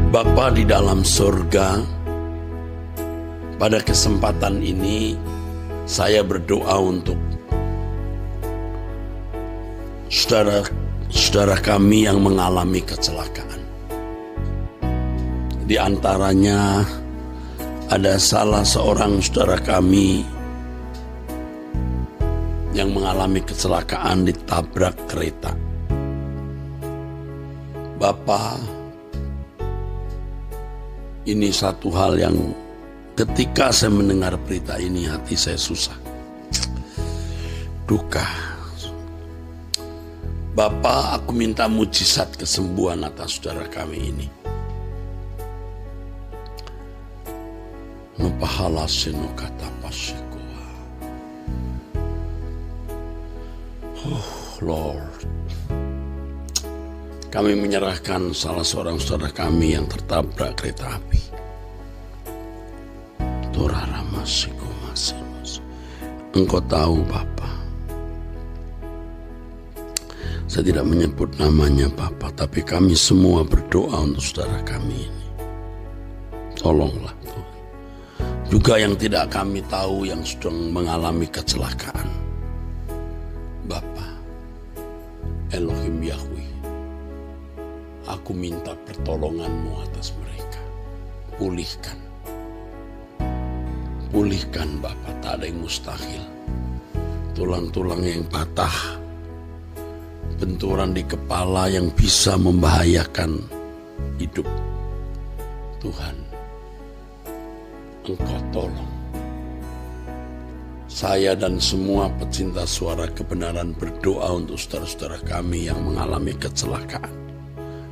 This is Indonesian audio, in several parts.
Bapa di dalam surga, pada kesempatan ini saya berdoa untuk saudara kami yang mengalami kecelakaan. Di antaranya ada salah seorang saudara kami yang mengalami kecelakaan ditabrak kereta. Bapa, ini satu hal yang ketika saya mendengar berita ini hati saya susah. Duka. Bapa, aku minta mujizat kesembuhan atas saudara kami ini. Nupahala seno kata pasikoa. Lord, kami menyerahkan salah seorang saudara kami yang tertabrak kereta api. Engkau tahu Bapa. Saya tidak menyebut namanya Bapa, tapi kami semua berdoa untuk saudara kami ini. Tolonglah Tuhan. Juga yang tidak kami tahu yang sedang mengalami kecelakaan. Bapa, Elohim Yahweh, aku minta pertolongan-Mu atas mereka. Pulihkan Bapa, tak ada yang mustahil. Tulang-tulang yang patah, benturan di kepala yang bisa membahayakan hidup. Tuhan, Engkau tolong. Saya dan semua pecinta suara kebenaran berdoa untuk saudara-saudara kami yang mengalami kecelakaan,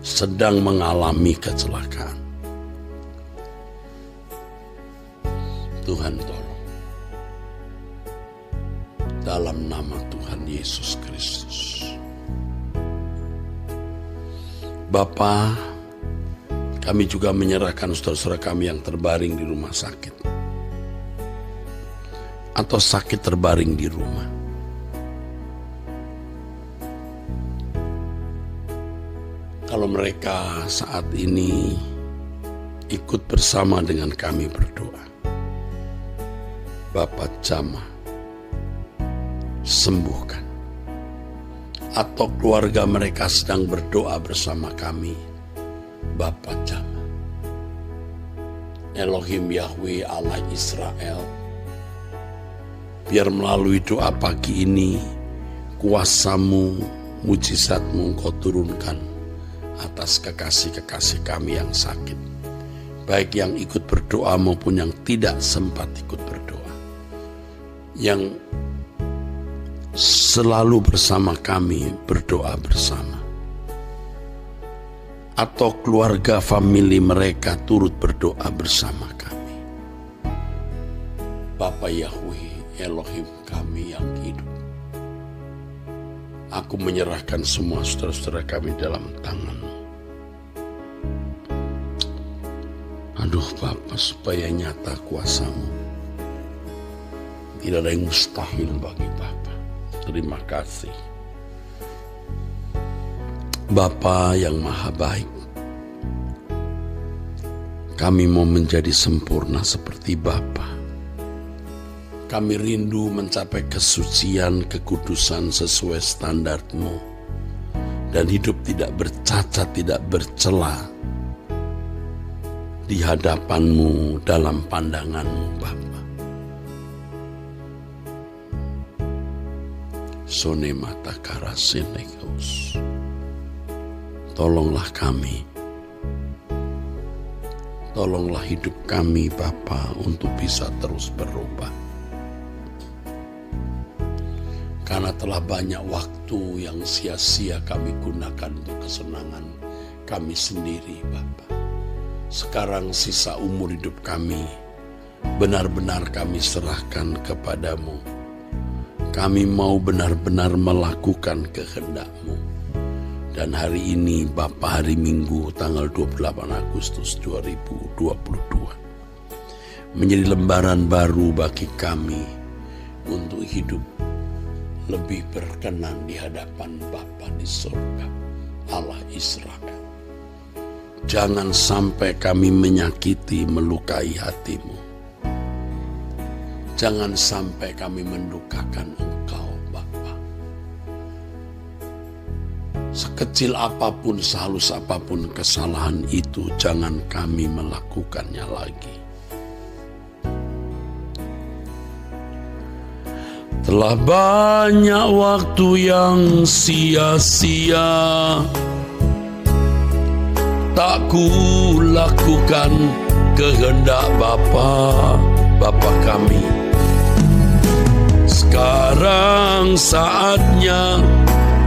sedang mengalami kecelakaan. Tuhan tolong. Dalam nama Tuhan Yesus Kristus. Bapa, kami juga menyerahkan saudara-saudara kami yang terbaring di rumah sakit. Atau sakit terbaring di rumah. Kalau mereka saat ini ikut bersama dengan kami berdoa, Bapa jamah, sembuhkan. Atau keluarga mereka sedang berdoa bersama kami, Bapa jamah. Elohim Yahweh Allah Israel, biar melalui doa pagi ini, kuasa-Mu, mujizat-Mu Engkau turunkan atas kekasih-kekasih kami yang sakit. Baik yang ikut berdoa maupun yang tidak sempat ikut berdoa. Yang selalu bersama kami berdoa bersama. Atau keluarga famili mereka turut berdoa bersama kami. Bapa Yahweh, Elohim kami yang hidup. Aku menyerahkan semua saudara-saudara kami dalam tangan-Mu. Aduh Bapa, supaya nyata kuasa-Mu. Tidak ada yang mustahil bagi Bapa. Terima kasih. Bapa yang maha baik, kami mau menjadi sempurna seperti Bapa. Kami rindu mencapai kesucian, kekudusan sesuai standar-Mu. Dan hidup tidak bercacat, tidak bercela di hadapan-Mu, dalam pandangan-Mu Bapa. Sone mata karasinekos. Tolonglah kami. Tolonglah hidup kami Bapa untuk bisa terus berubah. Karena telah banyak waktu yang sia-sia kami gunakan untuk kesenangan kami sendiri Bapa. Sekarang sisa umur hidup kami benar-benar kami serahkan kepadamu. Kami mau benar-benar melakukan kehendak-Mu. Dan hari ini Bapa, hari Minggu tanggal 28 Agustus 2022 menjadi lembaran baru bagi kami untuk hidup lebih berkenan di hadapan Bapa di surga, Allah Israel. Jangan sampai kami menyakiti, melukai hati-Mu. Jangan sampai kami mendukakan Engkau, Bapa. Sekecil apapun, sehalus apapun kesalahan itu, jangan kami melakukannya lagi. Telah banyak waktu yang sia-sia, tak ku lakukan kehendak Bapa kami. Sekarang saatnya,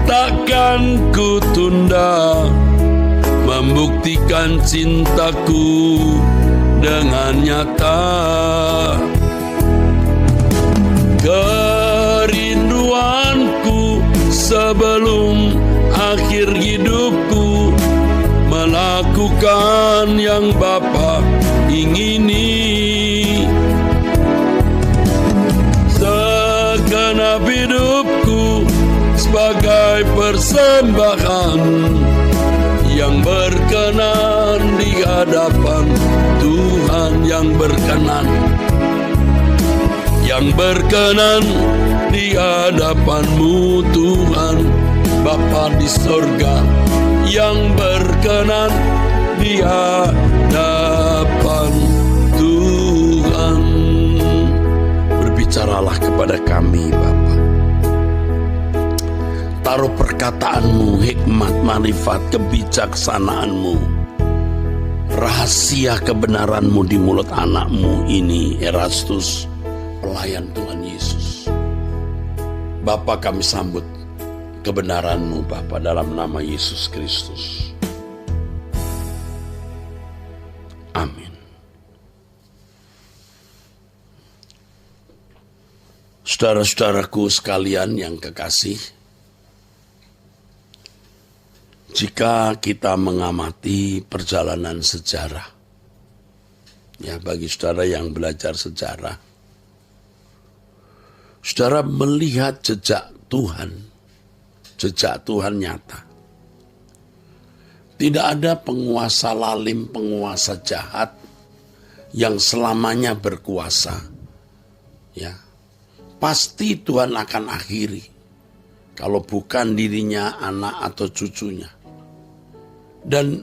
takkan ku tunda, membuktikan cintaku dengan nyata. Kerinduanku sebelum akhir hidupku, melakukan yang Bapa ingini. Segenap hidupku sebagai persembahan yang berkenan di hadapan Tuhan, yang berkenan di hadapan-Mu Tuhan, Bapa di sorga, yang berkenan di hadapan Tuhan. Berbicaralah kepada kami, Bapa. Taruh perkataan-Mu, hikmat, marifat, kebijaksanaan-Mu, rahasia kebenaran-Mu di mulut anak-Mu ini, Erastus, pelayan Tuhan Yesus. Bapa, kami sambut kebenaran-Mu, Bapa, dalam nama Yesus Kristus. Amin. Saudara-saudaraku sekalian yang kekasih, jika kita mengamati perjalanan sejarah, ya, bagi saudara yang belajar sejarah, saudara melihat jejak Tuhan nyata. Tidak ada penguasa lalim, penguasa jahat yang selamanya berkuasa. Ya, pasti Tuhan akan akhiri, kalau bukan dirinya, anak atau cucunya. Dan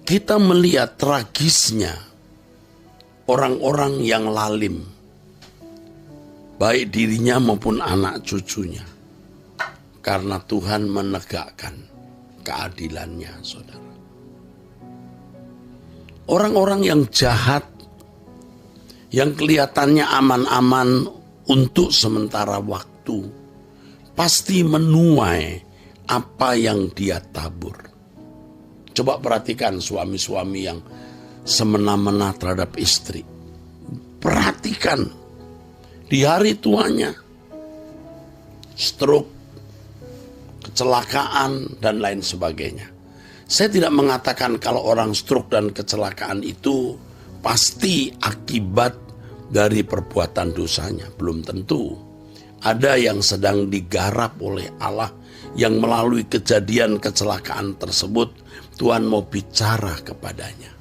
kita melihat tragisnya orang-orang yang lalim, baik dirinya maupun anak cucunya, karena Tuhan menegakkan keadilannya, saudara. Orang-orang yang jahat, yang kelihatannya aman-aman untuk sementara waktu, pasti menuai apa yang dia tabur. Coba perhatikan suami-suami yang semena-mena terhadap istri. Perhatikan, di hari tuanya, stroke, kecelakaan, dan lain sebagainya. Saya tidak mengatakan kalau orang stroke dan kecelakaan itu pasti akibat dari perbuatan dosanya. Belum tentu. Ada yang sedang digarap oleh Allah, yang melalui kejadian kecelakaan tersebut Tuhan mau bicara kepadanya.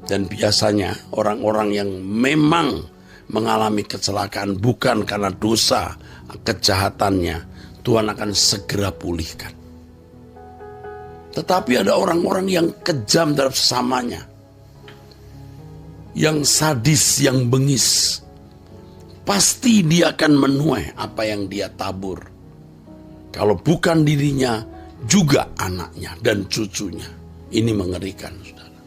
Dan biasanya orang-orang yang memang mengalami kecelakaan bukan karena dosa kejahatannya, Tuhan akan segera pulihkan. Tetapi ada orang-orang yang kejam terhadap sesamanya, yang sadis, yang bengis, pasti dia akan menuai apa yang dia tabur. Kalau bukan dirinya, juga anaknya dan cucunya. Ini mengerikan, saudara.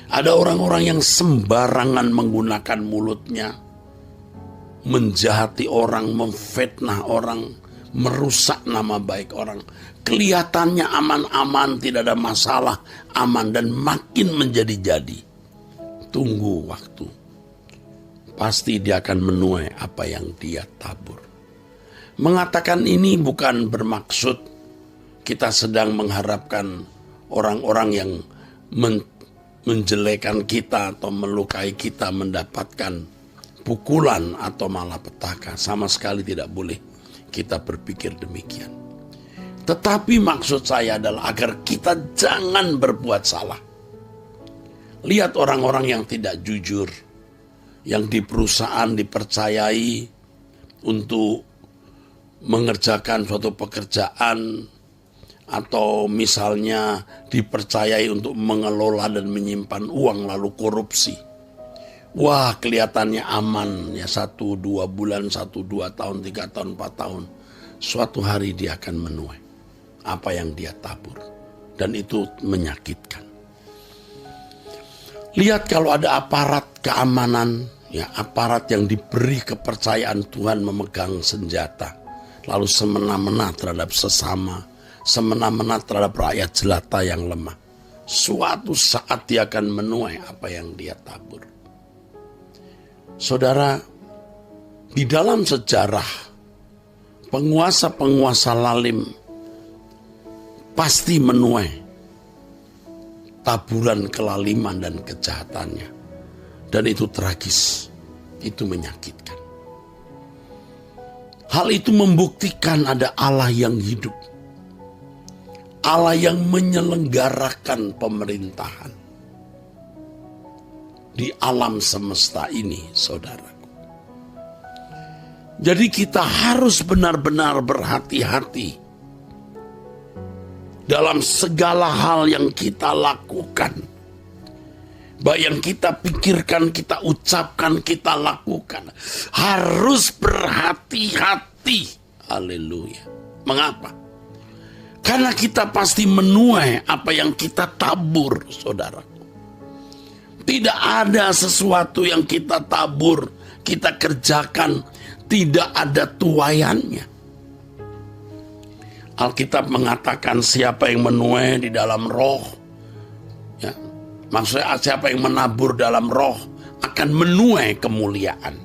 Ada orang-orang yang sembarangan menggunakan mulutnya, menjahati orang, memfitnah orang, merusak nama baik orang. Kelihatannya aman-aman, tidak ada masalah, aman, dan makin menjadi-jadi. Tunggu waktu, pasti dia akan menuai apa yang dia tabur. Mengatakan ini bukan bermaksud kita sedang mengharapkan orang-orang yang menjelekan kita atau melukai kita mendapatkan pukulan atau malapetaka. Sama sekali tidak boleh kita berpikir demikian. Tetapi maksud saya adalah agar kita jangan berbuat salah. Lihat orang-orang yang tidak jujur, yang di perusahaan dipercayai untuk mengerjakan suatu pekerjaan, atau misalnya dipercayai untuk mengelola dan menyimpan uang lalu korupsi. Wah, kelihatannya aman ya, 1-2 bulan, 1-2 tahun, 3 tahun, 4 tahun. Suatu hari dia akan menuai apa yang dia tabur, dan itu menyakitkan. Lihat kalau ada aparat keamanan, ya, aparat yang diberi kepercayaan Tuhan memegang senjata, lalu semena-mena terhadap sesama, semena-mena terhadap rakyat jelata yang lemah. Suatu saat dia akan menuai apa yang dia tabur. Saudara, di dalam sejarah, penguasa-penguasa lalim pasti menuai taburan kelaliman dan kejahatannya. Dan itu tragis, itu menyakitkan. Hal itu membuktikan ada Allah yang hidup, Allah yang menyelenggarakan pemerintahan di alam semesta ini, saudaraku. Jadi kita harus benar-benar berhati-hati dalam segala hal yang kita lakukan. Baik yang kita pikirkan, kita ucapkan, kita lakukan. Harus berhati-hati. Haleluya. Mengapa? Karena kita pasti menuai apa yang kita tabur, saudara. Tidak ada sesuatu yang kita tabur, kita kerjakan, tidak ada tuaiannya. Alkitab mengatakan siapa yang menuai di dalam roh, ya, maksudnya siapa yang menabur dalam roh akan menuai kemuliaan.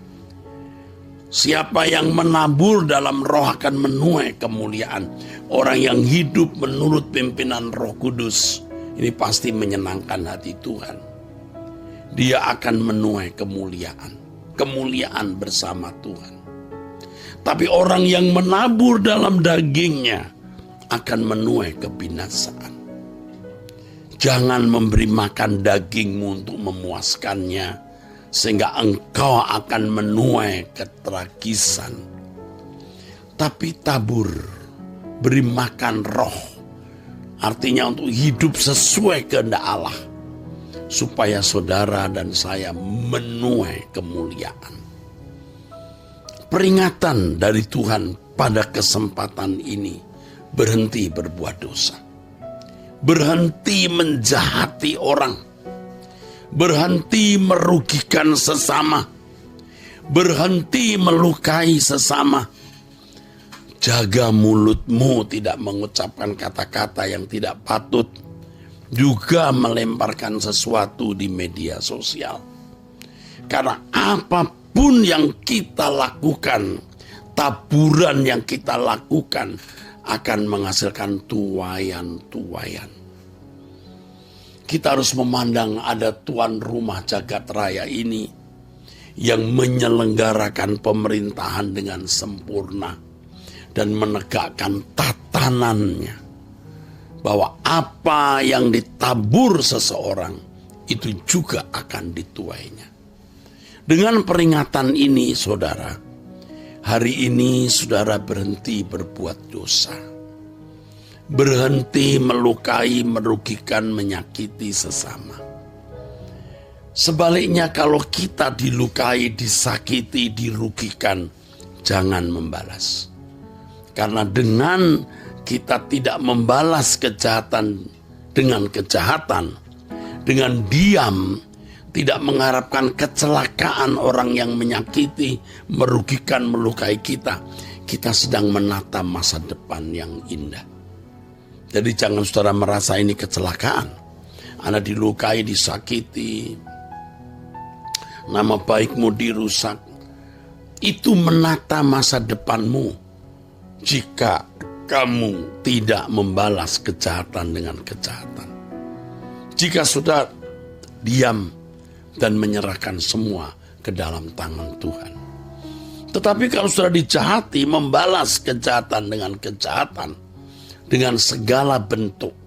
Siapa yang menabur dalam roh akan menuai kemuliaan. Orang yang hidup menurut pimpinan Roh Kudus, ini pasti menyenangkan hati Tuhan. Dia akan menuai kemuliaan, kemuliaan bersama Tuhan. Tapi orang yang menabur dalam dagingnya akan menuai kebinasaan. Jangan memberi makan dagingmu untuk memuaskannya, sehingga engkau akan menuai ketragisan. Tapi tabur, beri makan roh, artinya untuk hidup sesuai kehendak Allah, supaya saudara dan saya menuai kemuliaan. Peringatan dari Tuhan pada kesempatan ini, berhenti berbuat dosa, berhenti menjahati orang, berhenti merugikan sesama, berhenti melukai sesama. Jaga mulutmu tidak mengucapkan kata-kata yang tidak patut, juga melemparkan sesuatu di media sosial. Karena apapun yang kita lakukan, taburan yang kita lakukan akan menghasilkan tuaian-tuaian. Kita harus memandang ada tuan rumah jagat raya ini yang menyelenggarakan pemerintahan dengan sempurna dan menegakkan tatanannya, bahwa apa yang ditabur seseorang itu juga akan dituainya. Dengan peringatan ini, saudara, hari ini saudara berhenti berbuat dosa, berhenti melukai, merugikan, menyakiti sesama. Sebaliknya, kalau kita dilukai, disakiti, dirugikan, jangan membalas. Karena dengan kita tidak membalas kejahatan dengan kejahatan, dengan diam, tidak mengharapkan kecelakaan orang yang menyakiti, merugikan, melukai kita, kita sedang menata masa depan yang indah. Jadi jangan saudara merasa ini kecelakaan. Anda dilukai, disakiti, nama baikmu dirusak. Itu menata masa depanmu jika kamu tidak membalas kejahatan dengan kejahatan. Jika sudah diam dan menyerahkan semua ke dalam tangan Tuhan. Tetapi kalau sudah dijahati, membalas kejahatan dengan kejahatan, dengan segala bentuk